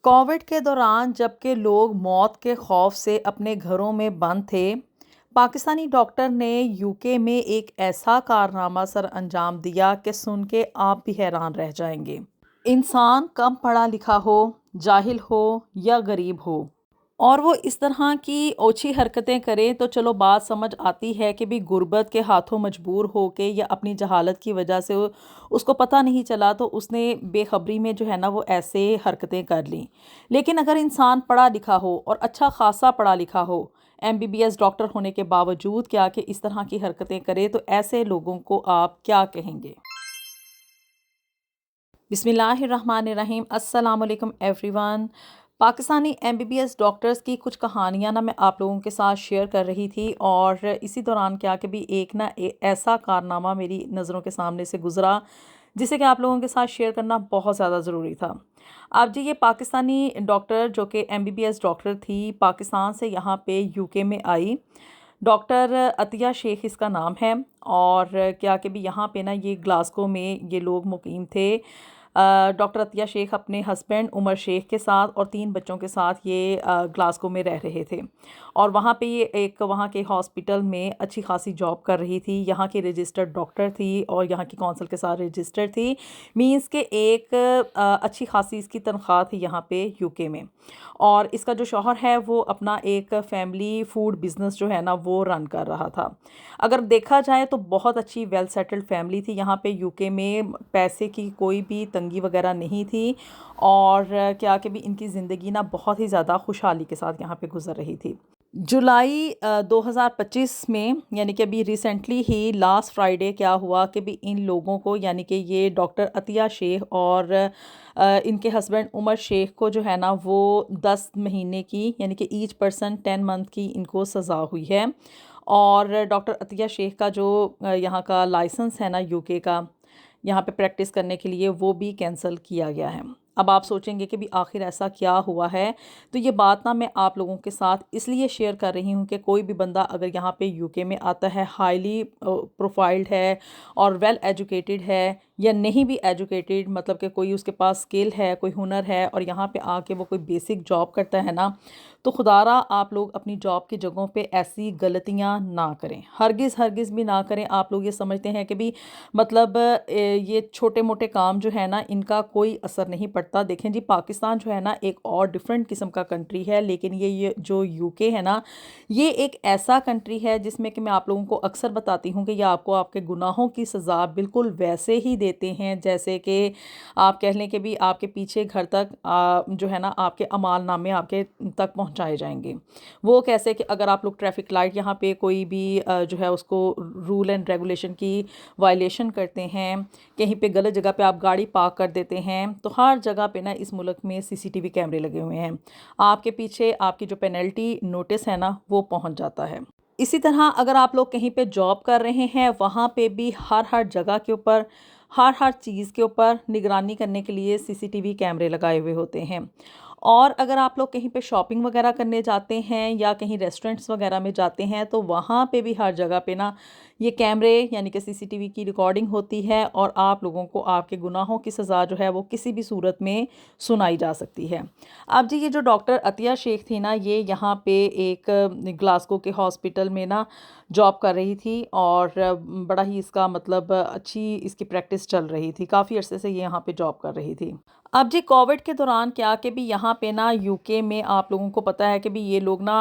Covid के दौरान जबकि लोग मौत के खौफ से अपने घरों में बंद थे, पाकिस्तानी डॉक्टर ने यूके में एक ऐसा कारनामा सर अंजाम दिया कि सुन के आप भी हैरान रह जाएंगे। इंसान कम पढ़ा लिखा हो, जाहिल हो या गरीब हो, और वो इस तरह की ओछी हरकतें करे तो चलो बात समझ आती है कि भी गुर्बत के हाथों मजबूर होके या अपनी जहालत की वजह से उसको पता नहीं चला तो उसने बेखबरी में जो है ना वो ऐसे हरकतें कर लीं। लेकिन अगर इंसान पढ़ा लिखा हो और अच्छा खासा पढ़ा लिखा हो, एमबीबीएस डॉक्टर होने के बावजूद क्या कि इस तरह की हरकतें करे, तो ऐसे लोगों को आप क्या कहेंगे? बिस्मिल्लाहिर्रहमानिर्रहीम। अस्सलाम वालेकुम एवरीवन। पाकिस्तानी एमबीबीएस डॉक्टर्स की कुछ कहानियां ना मैं आप लोगों के साथ शेयर कर रही थी, और इसी दौरान क्या कि भी एक ना ऐसा कारनामा मेरी नज़रों के सामने से गुज़रा जिसे कि आप लोगों के साथ शेयर करना बहुत ज़्यादा ज़रूरी था। अब जी, ये पाकिस्तानी डॉक्टर जो कि एमबीबीएस डॉक्टर थी, पाकिस्तान से यहाँ पे यूके में आई। डॉक्टर अतिया शेख इसका नाम है। और क्या कि भी यहाँ पे ना ये ग्लासगो में ये लोग मुकीम थे। डॉक्टर अतिया शेख अपने हस्बैंड उमर शेख के साथ और 3 बच्चों के साथ ये ग्लासगो में रह रहे थे, और वहाँ पे ये एक वहाँ के हॉस्पिटल में अच्छी खासी जॉब कर रही थी। यहाँ की रजिस्टर्ड डॉक्टर थी और यहाँ की कौंसिल के साथ रजिस्टर्ड थी। मींस के एक अच्छी खासी इसकी तनख्वाह थी यहाँ पे यूके में। और इसका जो शौहर है वो अपना एक फैमिली फूड बिज़नेस जो है ना वो रन कर रहा था। अगर देखा जाए तो बहुत अच्छी वेल सेटल्ड फैमिली थी यहाँ पे यूके में, पैसे की कोई भी तंगी वगैरह नहीं थी। और क्या कि भी इनकी ज़िंदगी ना बहुत ही ज़्यादा खुशहाली के साथ यहाँ पे गुजर रही थी। जुलाई 2025 में, यानी कि अभी रिसेंटली ही लास्ट फ्राइडे क्या हुआ कि भी इन लोगों को, यानी कि ये डॉक्टर अतिया शेख और इनके हस्बैंड उमर शेख को जो है ना वो 10 महीने की, यानी कि ईच पर्सन 10 मंथ की इनको सज़ा हुई है। और डॉक्टर अतिया शेख का जो यहाँ का लाइसेंस है ना यूके का, यहाँ पे प्रैक्टिस करने के लिए, वो भी कैंसिल किया गया है। अब आप सोचेंगे कि भी आखिर ऐसा क्या हुआ है, तो ये बात ना मैं आप लोगों के साथ इसलिए शेयर कर रही हूँ कि कोई भी बंदा अगर यहाँ पे यूके में आता है, हाईली प्रोफाइल्ड है और वेल एजुकेटेड है, या नहीं भी एजुकेटेड, मतलब कि कोई उसके पास स्किल है, कोई हुनर है, और यहाँ पे आके वो कोई बेसिक जॉब करता है ना, तो खुदारा आप लोग अपनी जॉब की जगहों पे ऐसी गलतियाँ ना करें, हरगिज़ हरगिज़ भी ना करें। आप लोग ये समझते हैं कि भी मतलब ये छोटे मोटे काम जो है ना इनका कोई असर नहीं पड़ता। देखें जी, पाकिस्तान जो है ना एक और डिफरेंट किस्म का कंट्री है, लेकिन ये जो यूके है ना, ये एक ऐसा कंट्री है जिसमें कि मैं आप लोगों को अक्सर बताती हूँ कि ये आपको आपके गुनाहों की सज़ा बिल्कुल वैसे ही देते हैं जैसे कि आप कह लें कि भी आपके पीछे घर तक जो है ना आपके अमाल नामे आपके तक पहुँचाए जाएंगे। वो कैसे कि अगर आप लोग ट्रैफिक लाइट यहाँ पे कोई भी जो है उसको रूल एंड रेगुलेशन की वायलेशन करते हैं, कहीं पे गलत जगह पे आप गाड़ी पार्क कर देते हैं, तो हर जगह पे ना इस मुल्क में सीसीटीवी कैमरे लगे हुए हैं। आपके पीछे आपकी जो पेनल्टी नोटिस है ना वो पहुंच जाता है। इसी तरह अगर आप लोग कहीं पे जॉब कर रहे हैं, वहाँ पे भी हर हर जगह के ऊपर, हर हर चीज़ के ऊपर निगरानी करने के लिए सीसीटीवी कैमरे लगाए हुए होते हैं। और अगर आप लोग कहीं पे शॉपिंग वगैरह करने जाते हैं या कहीं रेस्टोरेंट्स वगैरह में जाते हैं, तो वहाँ पे भी हर जगह पे ना ये कैमरे यानी कि सीसीटीवी की रिकॉर्डिंग होती है, और आप लोगों को आपके गुनाहों की सज़ा जो है वो किसी भी सूरत में सुनाई जा सकती है। अब जी, ये जो डॉक्टर अतिया शेख थी ना, ये यहाँ पे एक ग्लासगो के हॉस्पिटल में ना जॉब कर रही थी, और बड़ा ही इसका मतलब अच्छी इसकी प्रैक्टिस चल रही थी, काफ़ी अरसे से ये यहाँ पे जॉब कर रही थी। अब जी, कोविड के दौरान क्या कि भी यहाँ पे ना यूके में आप लोगों को पता है कि भी ये लोग ना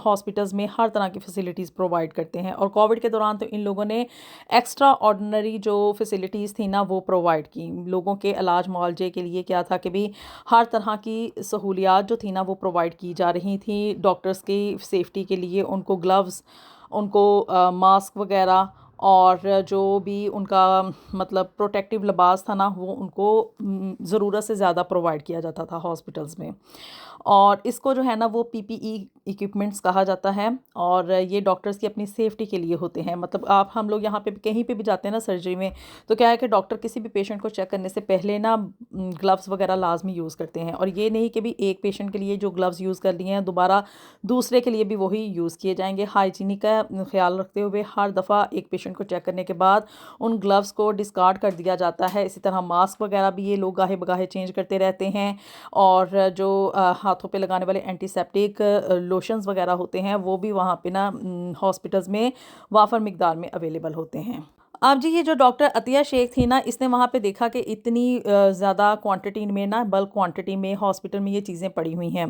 हॉस्पिटल्स में हर तरह की फैसिलिटीज़ प्रोवाइड करते हैं, और कोविड के दौरान तो इन लोगों ने एक्स्ट्रा ऑर्डिनरी जो फैसिलिटीज़ थी ना वो प्रोवाइड की। लोगों के इलाज मुआवजे के लिए क्या था कि भी हर तरह की सहूलियात जो थी ना वो प्रोवाइड की जा रही थी। डॉक्टर्स की सेफ्टी के लिए उनको ग्लव्स, उनको मास्क वगैरह, और जो भी उनका मतलब प्रोटेक्टिव लिबास था ना वो उनको ज़रूरत से ज़्यादा प्रोवाइड किया जाता था हॉस्पिटल्स में। और इसको जो है ना वो पीपीई इक्विपमेंट्स कहा जाता है, और ये डॉक्टर्स की अपनी सेफ्टी के लिए होते हैं। मतलब आप हम लोग यहाँ पे कहीं पे भी जाते हैं ना सर्जरी में, तो क्या है कि डॉक्टर किसी भी पेशेंट को चेक करने से पहले ना ग्लव्स वगैरह लाजमी यूज़ करते हैं, और ये नहीं कि भी एक पेशेंट के लिए जो ग्लव्स यूज़ कर लिए हैं दोबारा दूसरे के लिए भी वही यूज़ किए जाएंगे। हाइजीनिक का ख्याल रखते हुए हर दफ़ा एक पेशेंट पेशेंट को चेक करने के बाद उन ग्लव्स को डिस्कार्ड कर दिया जाता है। इसी तरह मास्क वगैरह भी ये लोग गाहे बगाहे चेंज करते रहते हैं, और जो हाथों पे लगाने वाले एंटीसेप्टिक लोशंस वगैरह होते हैं वो भी वहाँ पे ना हॉस्पिटल्स में वाफर मिकदार में अवेलेबल होते हैं। अब जी ये जो डॉक्टर अतिया शेख थी ना, इसने वहाँ पे देखा कि इतनी ज़्यादा क्वांटिटी में ना, बल्क क्वांटिटी में हॉस्पिटल में ये चीज़ें पड़ी हुई हैं।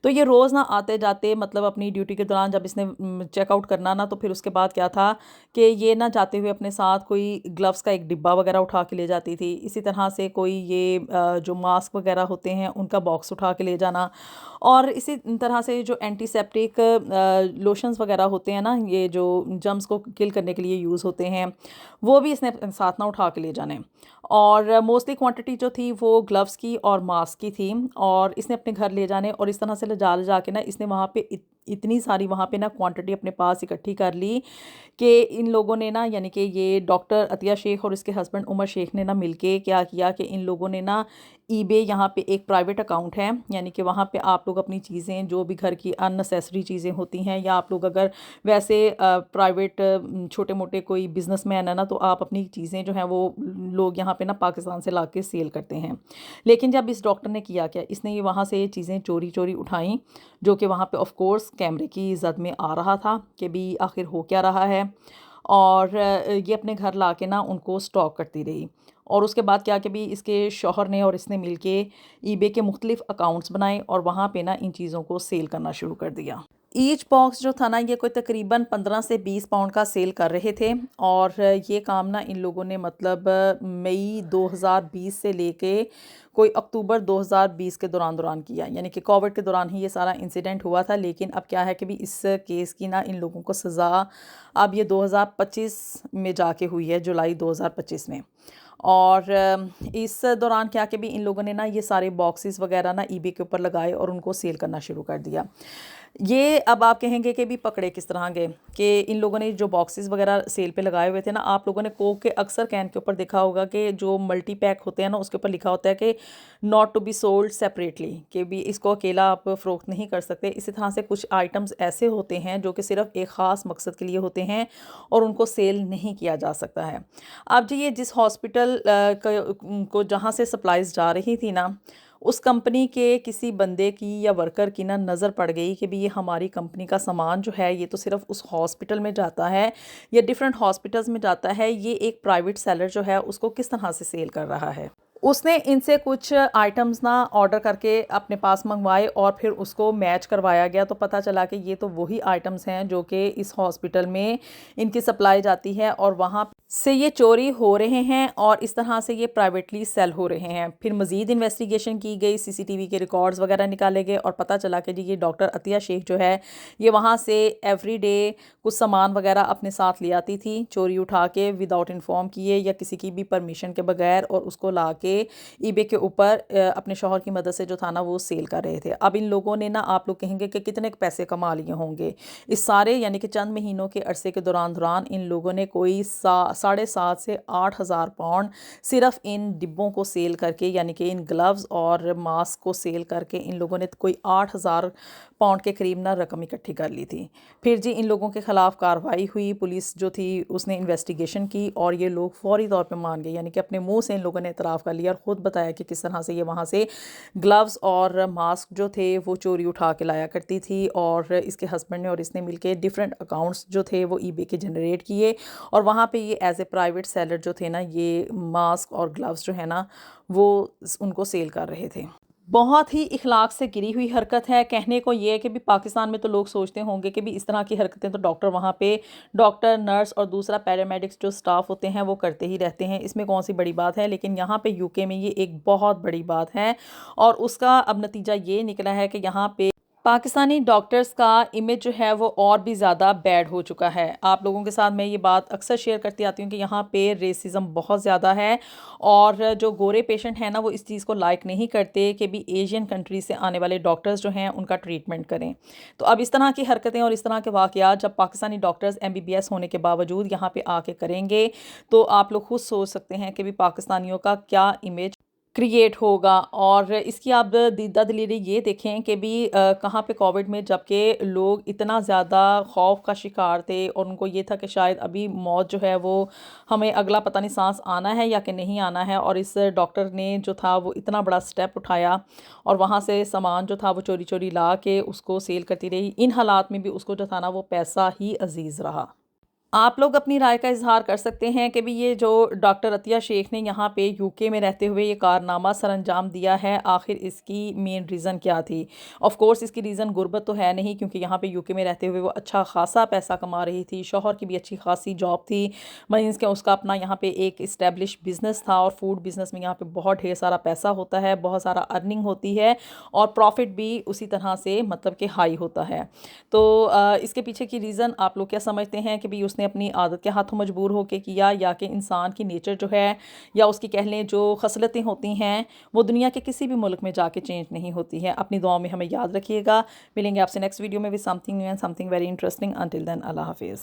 तो ये रोज़ ना आते जाते, मतलब अपनी ड्यूटी के दौरान जब इसने चेकआउट करना ना, तो फिर उसके बाद क्या था कि ये ना जाते हुए अपने साथ कोई ग्लव्स का एक डिब्बा वगैरह उठा के ले जाती थी। इसी तरह से कोई ये जो मास्क वगैरह होते हैं उनका बॉक्स उठा के ले जाना, और इसी तरह से जो एंटीसेप्टिक लोशंस वगैरह होते हैं ना, ये जो जर्म्स को किल करने के लिए यूज़ होते हैं, वो भी इसने अपने साथ ना उठा के ले जाने। और मोस्टली क्वांटिटी जो थी वो ग्लव्स की और मास्क की थी, और इसने अपने घर ले जाने, और इस तरह से ले जा के ना इसने वहाँ पे इतनी सारी वहाँ पे ना क्वांटिटी अपने पास इकट्ठी कर ली कि इन लोगों ने ना, यानी कि ये डॉक्टर अतिया शेख और इसके हस्बैंड उमर शेख ने ना मिलके क्या किया कि इन लोगों ने ना ईबे, यहाँ पे एक प्राइवेट अकाउंट है, यानी कि वहाँ पे आप लोग अपनी चीज़ें, जो भी घर की अननेसेसरी चीज़ें होती हैं, या आप लोग अगर वैसे प्राइवेट छोटे मोटे कोई बिजनेसमैन है ना, तो आप अपनी चीज़ें जो हैं वो लोग यहाँ पे ना पाकिस्तान से ला के सेल करते हैं। लेकिन जब इस डॉक्टर ने किया क्या, इसने ये वहाँ से ये चीज़ें चोरी चोरी उठाई, जो कि वहाँ पे ऑफ कोर्स कैमरे की जद में आ रहा था कि भी आखिर हो क्या रहा है। और ये अपने घर ला के ना उनको स्टॉक करती रही, और उसके बाद क्या कि भी इसके शौहर ने और इसने मिलके ईबे के मुख्तलिफ अकाउंट्स बनाए, और वहाँ पे ना इन चीज़ों को सेल करना शुरू कर दिया। ईच बॉक्स जो था ना, ये कोई तकरीबन 15 से 20 पाउंड का सेल कर रहे थे, और ये काम ना इन लोगों ने मतलब मई 2020 से लेके कोई अक्टूबर 2020 के दौरान किया, यानी कि कोविड के दौरान ही ये सारा इंसिडेंट हुआ था। लेकिन अब क्या है कि भी इस केस की ना इन लोगों को सज़ा अब ये 2025 में जाके हुई है, जुलाई 2025 में। और इस दौरान क्या कि भी इन लोगों ने ना ये सारे बॉक्सेस वगैरह ना ईबे के ऊपर लगाए और उनको सेल करना शुरू कर दिया। ये अब आप कहेंगे कि भी पकड़े किस तरह गए, कि इन लोगों ने जो बॉक्सेस वगैरह सेल पे लगाए हुए थे ना, आप लोगों ने कोक के अक्सर कैन के ऊपर देखा होगा कि जो मल्टी पैक होते हैं ना, उसके ऊपर लिखा होता है कि not to be sold separately, कि भी इसको अकेला आप फ़रोख्त नहीं कर सकते। इसी तरह से कुछ आइटम्स ऐसे होते हैं जो कि सिर्फ एक ख़ास मकसद के लिए होते हैं और उनको सेल नहीं किया जा सकता है। अब जी ये जिस हॉस्पिटल को जहाँ से सप्लाईज जा रही थी ना, उस कंपनी के किसी बंदे की या वर्कर की ना नज़र पड़ गई कि भी ये हमारी कंपनी का सामान जो है ये तो सिर्फ उस हॉस्पिटल में जाता है या डिफरेंट हॉस्पिटल्स में जाता है, ये एक प्राइवेट सेलर जो है उसको किस तरह से सेल कर रहा है। उसने इनसे कुछ आइटम्स ना ऑर्डर करके अपने पास मंगवाए, और फिर उसको मैच करवाया गया, तो पता चला कि ये तो वही आइटम्स हैं जो कि इस हॉस्पिटल में इनकी सप्लाई जाती है, और वहाँ से ये चोरी हो रहे हैं, और इस तरह से ये प्राइवेटली सेल हो रहे हैं। फिर मज़ीद इन्वेस्टिगेशन की गई, सीसीटीवी के रिकॉर्ड्स वगैरह निकाले गए, और पता चला कि जी ये डॉक्टर अतिया शेख जो है ये वहाँ से एवरी डे कुछ सामान वगैरह अपने साथ ले आती थी, चोरी उठा के, विदाउट इन्फॉर्म किए या किसी की भी परमिशन के बगैर, और उसको ला के ईबे के ऊपर अपने शौहर की मदद से जो था ना वो सेल कर रहे थे। अब इन लोगों ने ना, आप लोग कहेंगे कि कितने पैसे कमा लिए होंगे इस सारे, यानी कि चंद महीनों के अरसे के दौरान इन लोगों ने कोई 7,500 से 8,000 पाउंड सिर्फ इन डिब्बों को सेल करके, यानी कि इन ग्लव्स और मास्क को सेल करके इन लोगों ने कोई 8,000 पाउंड के करीब ना रकम इकट्ठी कर ली थी। फिर जी इन लोगों के ख़िलाफ़ कार्रवाई हुई, पुलिस जो थी उसने इन्वेस्टिगेशन की, और ये लोग फौरी तौर पे मान गए, यानी कि अपने मुंह से इन लोगों ने इतराफ़ कर लिया और ख़ुद बताया कि किस तरह से ये वहाँ से ग्लव्स और मास्क जो थे वो चोरी उठा के लाया करती थी, और इसके हस्बैंड ने और इसने मिलके डिफरेंट अकाउंट्स जो थे वो ईबे के जनरेट किए, और वहाँ पे ये एज ए प्राइवेट सेलर जो थे ना, ये मास्क और ग्लव्स जो है ना वो उनको सेल कर रहे थे। बहुत ही इखलाक से गिरी हुई हरकत है। कहने को ये है कि भी पाकिस्तान में तो लोग सोचते होंगे कि भी इस तरह की हरकतें तो डॉक्टर वहाँ पे, डॉक्टर, नर्स और दूसरा पैरामेडिक्स जो स्टाफ होते हैं वो करते ही रहते हैं, इसमें कौन सी बड़ी बात है। लेकिन यहाँ पे यूके में ये एक बहुत बड़ी बात है, और उसका अब नतीजा ये निकला है कि यहाँ पे पाकिस्तानी डॉक्टर्स का इमेज जो है वो और भी ज़्यादा बैड हो चुका है। आप लोगों के साथ मैं ये बात अक्सर शेयर करती आती हूँ कि यहाँ पे रेसिज्म बहुत ज़्यादा है, और जो गोरे पेशेंट हैं ना वो इस चीज़ को लाइक नहीं करते कि भी एशियन कंट्री से आने वाले डॉक्टर्स जो हैं उनका ट्रीटमेंट करें। तो अब इस तरह की हरकतें और इस तरह के वाक़यात जब पाकिस्तानी डॉक्टर्स MBBS होने के बावजूद यहाँ पर आके करेंगे, तो आप लोग खुद सोच सकते हैं कि भी पाकिस्तानियों का क्या इमेज क्रिएट होगा। और इसकी आप दीदा दिलेरी ये देखें कि भी कहाँ पे कोविड में जबकि लोग इतना ज़्यादा खौफ का शिकार थे और उनको ये था कि शायद अभी मौत जो है वो हमें अगला पता नहीं सांस आना है या कि नहीं आना है, और इस डॉक्टर ने जो था वो इतना बड़ा स्टेप उठाया और वहाँ से सामान जो था वो चोरी चोरी ला के उसको सेल करती रही। इन हालात में भी उसको जो था ना वो पैसा ही अजीज़ रहा। आप लोग अपनी राय का इज़हार कर सकते हैं कि भी ये जो डॉक्टर अतिया शेख ने यहाँ पे यूके में रहते हुए ये कारनामा सरअंजाम दिया है, आखिर इसकी मेन रीज़न क्या थी। ऑफ़ कोर्स इसकी रीज़न गुर्बत तो है नहीं, क्योंकि यहाँ पे यूके में रहते हुए वो अच्छा खासा पैसा कमा रही थी, शौहर की भी अच्छी खासी जॉब थी, मीन्स के उसका अपना यहाँ पे एक इस्टेब्लिश बिज़नेस था और फूड बिज़नेस में यहाँ पे बहुत ढेर सारा पैसा होता है, बहुत सारा अर्निंग होती है और प्रॉफिट भी उसी तरह से मतलब कि हाई होता है। तो इसके पीछे की रीज़न आप लोग क्या समझते हैं कि भाई उसने अपनी आदत के हाथों मजबूर होके किया, या कि इंसान की नेचर जो है या उसकी कह लें जो खसलतें होती हैं वो दुनिया के किसी भी मुल्क में जाके चेंज नहीं होती हैं। अपनी दुआओं में हमें याद रखिएगा। मिलेंगे आपसे नेक्स्ट वीडियो में with something new and something very interesting. Until then अल्लाह हाफिज़।